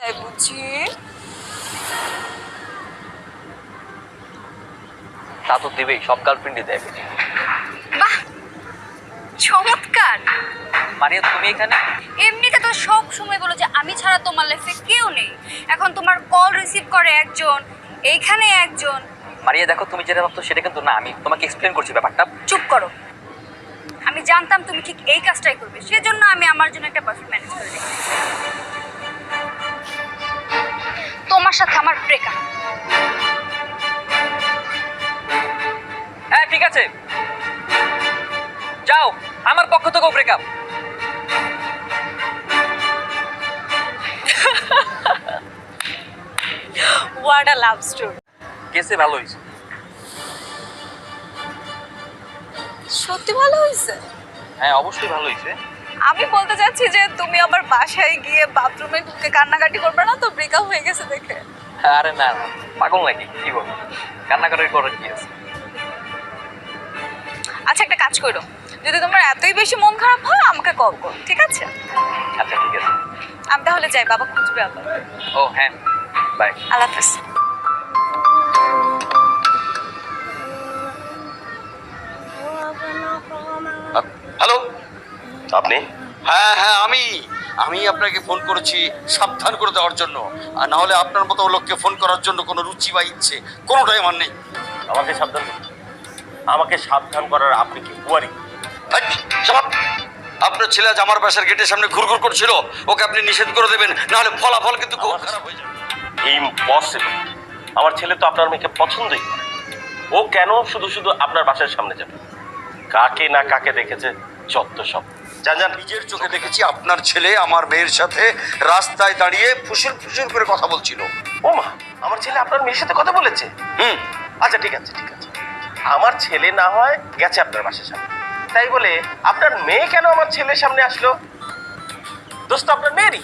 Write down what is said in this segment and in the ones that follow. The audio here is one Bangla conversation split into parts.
তাই বুঝি? তা তো দেবেই, সব গার্লফ্রেন্ডই দেবে। বাহ, চমৎকার। মারিয়া তুমি এখানে? এমনিতে তো সব সময় বলো যে আমি ছাড়া তোমার লাইফে কেউ নেই। এখন তোমার কল রিসিভ করে একজন, এইখানে একজন। মারিয়া দেখো, তুমি যেটা ভাবছো সেটা কিন্তু না। আমি তোমাকে এক্সপ্লেন করছি ব্যাপারটা। চুপ করো। আমি জানতাম তুমি ঠিক এই কাজটাই করবে, সেজন্য আমি আমার জন্য একটা পারফিউম ম্যানেজ করে রেখেছি। তোমার সাথে আমার ব্রেকআপ। হ্যাঁ ঠিক আছে, যাও, আমার পক্ষ থেকেও breakup. What a love story. কেসে ভালো হয়েছে। সত্যি ভালো হয়েছে? হ্যাঁ অবশ্যই ভালো হয়েছে। আমি বলতে চাচ্ছি যে তুমি আবার বাসায় গিয়ে বাথরুমে ঢুকে কান্নাকাটি করবে না তো, ব্রেকআপ হয়ে গেছে দেখে? আরে না না, পাগল নাকি, কি বল, কান্নাকাটি করার কি আছে? আচ্ছা একটা কাজ করো, যদি তোমার এতই বেশি মন খারাপ হয় আমাকে কল করো, ঠিক আছে? আচ্ছা ঠিক আছে। আমি তাহলে যাই, বাবা খুঁজবে আবার। ও হ্যাঁ, বাই। আল্লাহ হাফেজ। হ্যালো, আপনি? হ্যাঁ হ্যাঁ, আমি আমি আপনাকে ফোন করেছি সাবধান করে দেওয়ার জন্য। আর না হলে আপনার মতো লোককে ফোন করার জন্য কোনো রুচি বা ইচ্ছে কোনোটাই আমার নেই। আমাকে সাবধান করুন। আমাকে সাবধান করার আপনি কি কুয়ারি? জবাব। আপনার ছেলে আজ আমার বাসার গেটের সামনে ঘুরঘুর করছিল, ওকে আপনি নিষেধ করে দেবেন, না হলে ফলাফল কিন্তু খুব খারাপ হয়ে যাবে। ইম্পসিবল। আমার ছেলে তো আপনার মেয়েকে পছন্দই করে। ও কেন শুধু শুধু আপনার বাসার সামনে যাবে? কাকে না কাকে দেখেছে, যত সব। জান, নিজের চোখে দেখেছি আপনার ছেলে আমার মেয়ের সাথে রাস্তায় দাঁড়িয়ে ফুসুর ফুসুর করে কথা বলছিল। ও মা, আমার ছেলে আপনার মেয়ের সাথে কথা বলেছে? আচ্ছা ঠিক আছে ঠিক আছে, আমার ছেলে না হয় গেছে আপনার বাসার সামনে, তাই বলে আপনার মেয়ে কেন আমার ছেলের সামনে আসলো? দোষ তো আপনার মেয়েরই।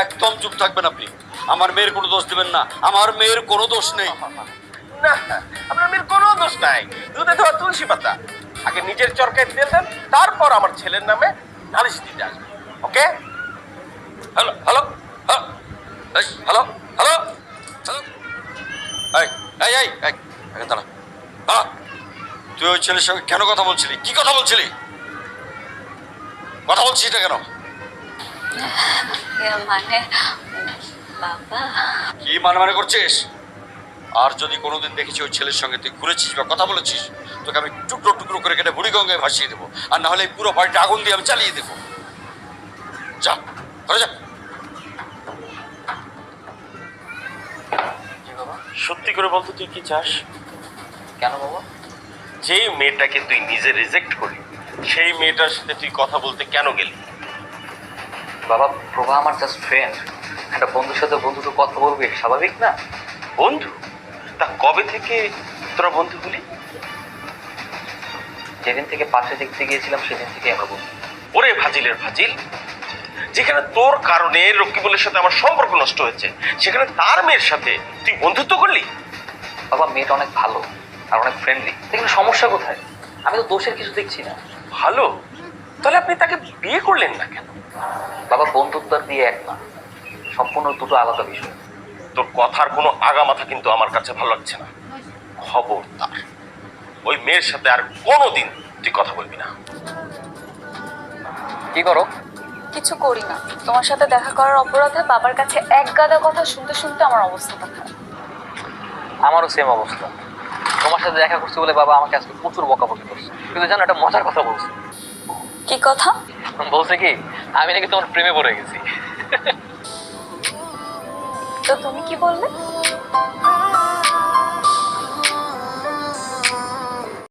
একদম চুপ থাকবেন আপনি। আমার মেয়ের কোনো দোষ দেবেন না, আমার মেয়ের কোনো দোষ নেই। না, আপনার মেয়ের কোনো দোষ নাই। দুধে ধোয়া তুলসী পাতা। আগে নিজের চরকায় তেল দেন, তারপর আমার ছেলের নামে নালিশ দিতে আসবে। Okay? Hello hello hello hello hello hello, এই এই এই এই এখানে দাঁড়া। দাঁড়া, তুই ওই ছেলের সঙ্গে কেন কথা বলছিলি? কি কথা বলছিলি? কথা বলছিস না কেন? মানে বাবা, কি মানে মানে করছিস? আর যদি কোনোদিন দেখেছি ওই ছেলের সঙ্গে তুই ঘুরেছিস বা কথা বলেছিস, তোকে আমি টুকরো টুকরো করে কেটে বুড়িগঙ্গায় ভাসিয়ে দেবো, আর না হলে এই পুরো বাড়িটা আগুন দিয়ে আমি চালিয়ে দেবো। যা, ঘরে যা। সত্যি করে বলতো, তুই কি চাস? কেন বাবা? যেই মেয়েটাকে তুই নিজে রিজেক্ট করলি, সেই মেয়েটার সাথে তুই কথা বলতে কেন গেলি? বাবা, প্রভা আমার জাস্ট ফ্রেন্ড। একটা বন্ধুর সাথে বন্ধু তো কথা বলবে, স্বাভাবিক না? বন্ধু? তা কবে থেকে তোরা বন্ধু হলি? যেদিন থেকে পাশে দেখতে গিয়েছিলাম সেদিন থেকে আমরা বন্ধু। ওরে ফাজিলের ফাজিল, যেখানে তোর কারণে রকিবুলের সাথে আমার সম্পর্ক নষ্ট হয়েছে, সেখানে তার মেয়ের সাথে তুই বন্ধুত্ব করলি? বাবা, মেয়েটা অনেক ভালো আর অনেক ফ্রেন্ডলি, এখানে সমস্যা কোথায়? আমি তো দোষের কিছু দেখছি না। ভালো? তাহলে আপনি তাকে বিয়ে করলেন না কেন? বাবা, বন্ধুত্ব আর বিয়ে এক না, সম্পূর্ণ দুটো আলাদা বিষয়। তোর কথার কোনো আগামাথা কিন্তু আমার কাছে ভালো লাগছে না। খবরদার, ওই মেয়ের সাথে আর কোনোদিন তুই কথা বলবি না। কি করো? কিছু করি না। তোমার সাথে দেখা করার অপরাধে বাবার কাছে এক গাদা কথা শুনতে শুনতে আমার অবস্থাটা খারাপ। আমারও সেম অবস্থা। তোমার সাথে দেখা করছি বলে বাবা আমাকে আজকে প্রচুর বকাবকি করছে, কিন্তু জানো একটা মজার কথা বলছে। কি কথা? বলছে কি, আমি নাকি তোমার প্রেমে পড়ে গেছি। তো তুমি কি বললে?